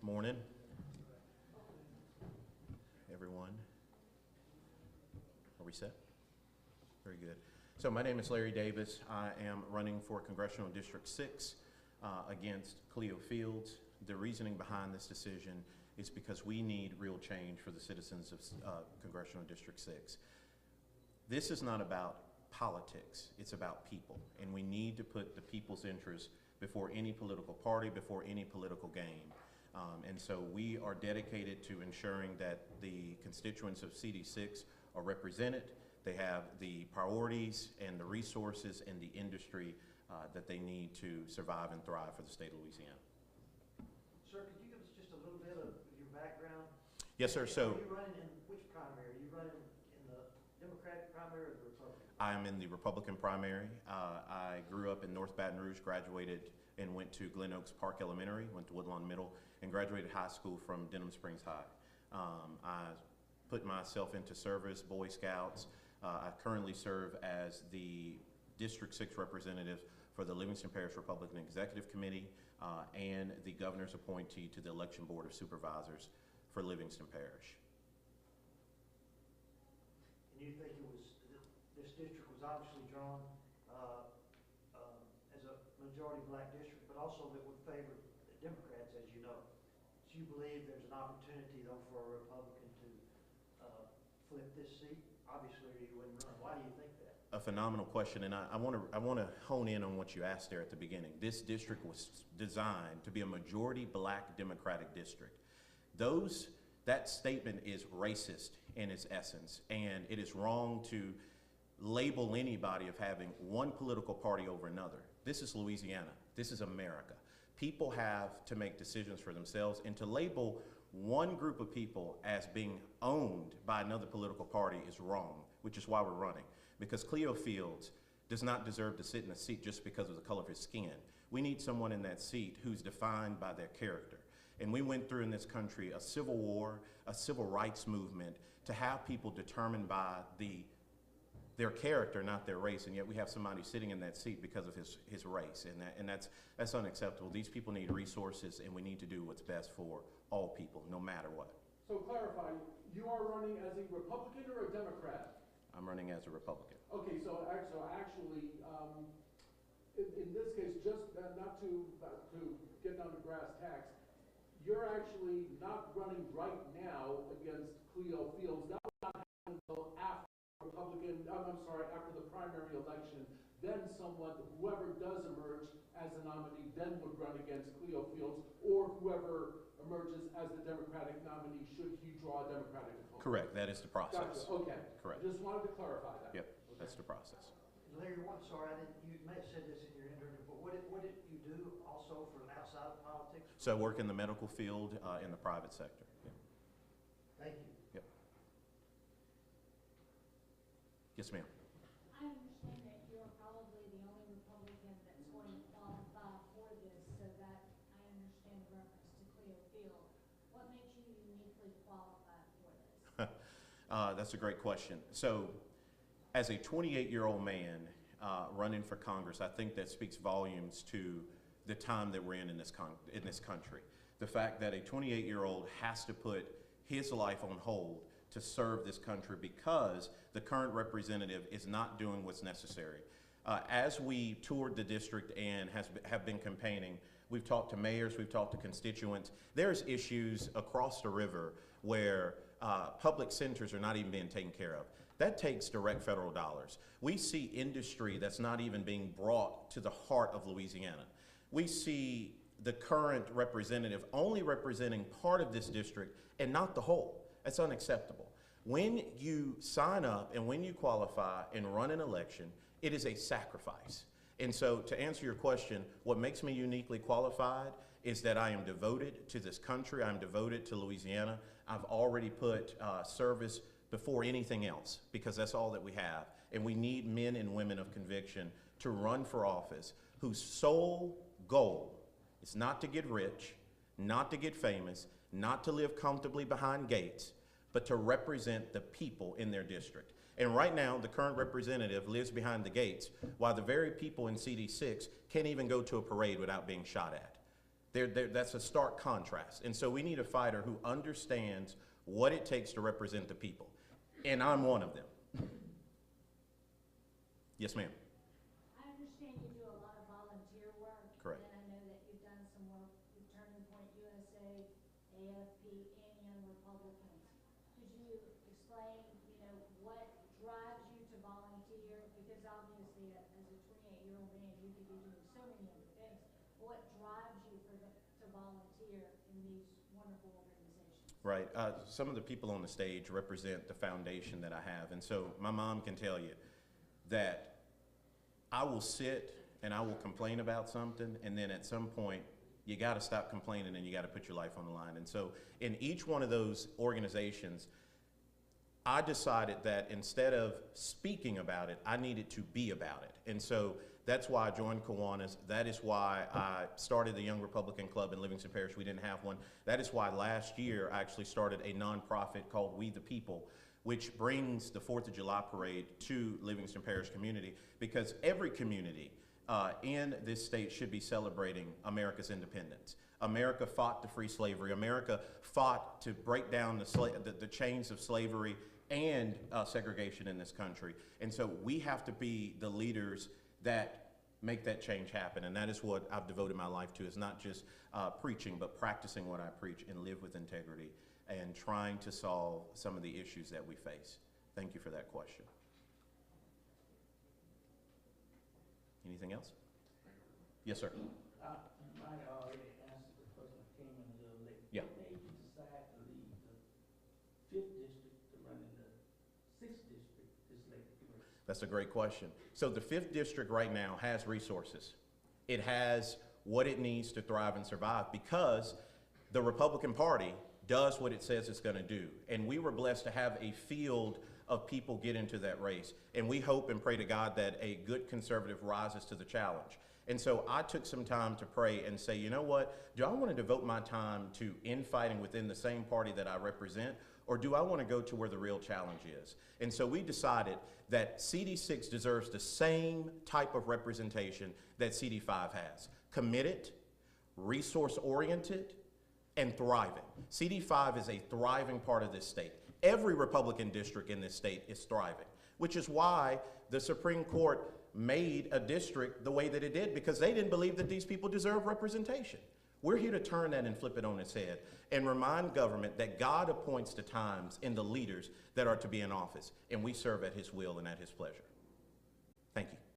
Morning, everyone. Are we set? Very good. So my name is Larry Davis. I am running for Congressional District 6 against Cleo Fields. The reasoning behind this decision is because we need real change for the citizens of Congressional District 6. This is not about politics, it's about people, and we need to put the people's interests before any political party, before any political game. And so we are dedicated to ensuring that the constituents of CD6 are represented. They have the priorities and the resources and the industry that they need to survive and thrive for the state of Louisiana. Sir, could you give us just a little bit of your background? Yes, sir. So, are you running in which primary? Are you running in the Democratic primary or the Republican? I am in the Republican primary. I grew up in North Baton Rouge, graduated and went to Glen Oaks Park Elementary, went to Woodlawn Middle, and graduated high school from Denham Springs High. I put myself into service, Boy Scouts. I currently serve as the District 6 representative for the Livingston Parish Republican Executive Committee and the governor's appointee to the Election Board of Supervisors for Livingston Parish. And you think it was, this district was obviously drawn as a majority black district, but also that would favor the Democrats, as you know. Do you believe there's an opportunity, though, for a Republican to flip this seat? Obviously, you wouldn't run. Why do you think that? A phenomenal question, and I want to hone in on what you asked there at the beginning. This district was designed to be a majority black Democratic district. That statement is racist in its essence, and it is wrong to label anybody of having one political party over another. This is Louisiana. This is America. People have to make decisions for themselves, and to label one group of people as being owned by another political party is wrong, which is why we're running. Because Cleo Fields does not deserve to sit in a seat just because of the color of his skin. We need someone in that seat who's defined by their character. And we went through in this country a civil war, a civil rights movement, to have people determined by their character, not their race, and yet we have somebody sitting in that seat because of his race, and that's unacceptable. These people need resources, and we need to do what's best for all people, no matter what. So clarify, you are running as a Republican or a Democrat? I'm running as a Republican. Okay, so actually, in this case, just not to get down to brass tacks, you're actually not running right now against Cleo Fields. That will not happen until after after the primary election. Then whoever does emerge as a nominee, then would run against Cleo Fields, or whoever emerges as the Democratic nominee should he draw a Democratic opponent. Correct. That is the process. Gotcha. Okay. Correct. Just wanted to clarify that. Yep. Okay. That's the process. Larry, sorry, you may have said this in your interview, but what did you do also for outside of politics? So I work in the medical field in the private sector. Yeah. Thank you. Yep. Yes, ma'am. I understand that you're probably the only Republican that's going to qualify for this, so that I understand the reference to Cleo Field. What makes you uniquely qualified for this? That's a great question. So, as a 28-year-old man running for Congress, I think that speaks volumes to the time that we're in this country. The fact that a 28-year-old has to put his life on hold to serve this country because the current representative is not doing what's necessary. As we toured the district and have been campaigning, we've talked to mayors, we've talked to constituents. There's issues across the river where public centers are not even being taken care of. That takes direct federal dollars. We see industry that's not even being brought to the heart of Louisiana. We see the current representative only representing part of this district and not the whole. That's unacceptable. When you sign up and when you qualify and run an election, it is a sacrifice. And so to answer your question, what makes me uniquely qualified is that I am devoted to this country. I'm devoted to Louisiana. I've already put service before anything else because that's all that we have. And we need men and women of conviction to run for office whose sole goal is not to get rich, not to get famous, not to live comfortably behind gates, but to represent the people in their district. And right now, the current representative lives behind the gates while the very people in CD6 can't even go to a parade without being shot at. That's a stark contrast. And so we need a fighter who understands what it takes to represent the people. And I'm one of them. Yes, ma'am. I understand you do a lot of volunteer work. Correct. And I know that you've done some work with Turning Point USA, AFP, and Young Republicans. Could you explain, what drives you to volunteer? Because obviously, as a 28-year-old man, you could be doing so many other things. What drives you to volunteer in these wonderful organizations? Right. Some of the people on the stage represent the foundation that I have. And so my mom can tell you that I will sit and I will complain about something, and then at some point, you got to stop complaining and you got to put your life on the line. And so in each one of those organizations, I decided that instead of speaking about it, I needed to be about it. And so that's why I joined Kiwanis. That is why I started the Young Republican Club in Livingston Parish. We didn't have one. That is why last year I actually started a nonprofit called We the People, which brings the 4th of July parade to Livingston Parish community, because every community in this state should be celebrating America's independence. America fought to free slavery. America fought to break down the chains of slavery and segregation in this country. And so we have to be the leaders that make that change happen. And that is what I've devoted my life to, is not just preaching, but practicing what I preach and live with integrity and trying to solve some of the issues that we face. Thank you for that question. Anything else? Yes, sir. You might have already answered the question, I came in a little late. Yeah. What made you decide to leave the 5th district to run in the 6th district this late? That's a great question. So the 5th district right now has resources. It has what it needs to thrive and survive, because the Republican Party does what it says it's going to do. And we were blessed to have a field of people get into that race. And we hope and pray to God that a good conservative rises to the challenge. And so I took some time to pray and say, you know what? Do I want to devote my time to infighting within the same party that I represent? Or do I want to go to where the real challenge is? And so we decided that CD6 deserves the same type of representation that CD5 has. Committed, resource-oriented, and thriving. CD5 is a thriving part of this state. Every Republican district in this state is thriving, which is why the Supreme Court made a district the way that it did, because they didn't believe that these people deserve representation. We're here to turn that and flip it on its head and remind government that God appoints the times and the leaders that are to be in office, and we serve at his will and at his pleasure. Thank you.